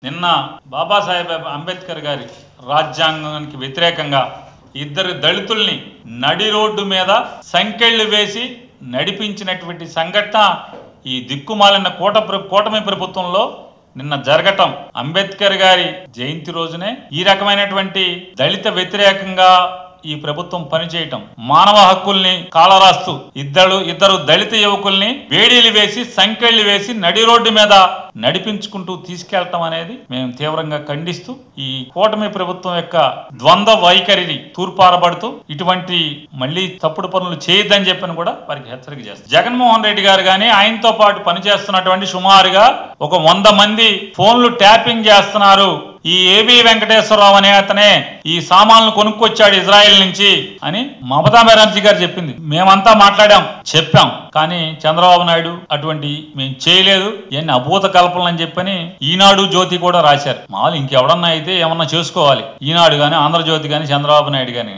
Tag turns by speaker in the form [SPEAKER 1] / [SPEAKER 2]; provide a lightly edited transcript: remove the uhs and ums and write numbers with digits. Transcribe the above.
[SPEAKER 1] నిన్న బాబాసాహెబ్ అంబేద్కర్ గారి రాజ్యాంగానికి వ్యతిరేకంగా ఇద్దరు దళితుల్ని నడి రోడ్డు మీద సంకెళ్ళు వేసి నడిపించినటువంటి సంఘటన ఈ దిక్కుమాలిన కూటమి ప్రభుత్వంలో నిన్న జరగటం, అంబేద్కర్ గారి జయంతి రోజునే ఈ రకమైనటువంటి దళిత వ్యతిరేకంగా ఈ ప్రభుత్వం పనిచేయటం, మానవ హక్కుల్ని కాలరాస్తూ ఇద్దరు దళిత యువకుల్ని వేడీలు వేసి సంకెళ్లు వేసి నడి రోడ్డు మీద నడిపించుకుంటూ తీసుకెళ్లటం అనేది మేము తీవ్రంగా ఖండిస్తూ ఈ కూటమి ప్రభుత్వం యొక్క ద్వంద్వ వైఖరిని తూర్పారబడుతూ ఇటువంటి మళ్ళీ తప్పుడు పనులు చేయొద్దని చెప్పని కూడా వారికి హెచ్చరిక చేస్తారు. జగన్మోహన్ రెడ్డి గారు కానీ ఆయనతో పాటు పనిచేస్తున్నటువంటి సుమారుగా ఒక 100 మంది ఫోన్లు ట్యాపింగ్ చేస్తున్నారు. ఈ ఏబి వెంకటేశ్వరరావు అనే అతనే ఈ సామాన్లు కొనుక్కొచ్చాడు ఇజ్రాయెల్ నుంచి అని మమతా బెనర్జీ గారు చెప్పింది. మేమంతా చెప్పాం, కానీ చంద్రబాబు నాయుడు అటువంటి మేము చేయలేదు, ఎన్ని అభూత కల్పనలు అని చెప్పని ఈనాడు జ్యోతి కూడా రాశారు. మామూలు ఇంకెవడన్నా అయితే ఏమన్నా చేసుకోవాలి, ఈనాడు కానీ ఆంధ్రజ్యోతి కానీ చంద్రబాబు నాయుడు కానీ.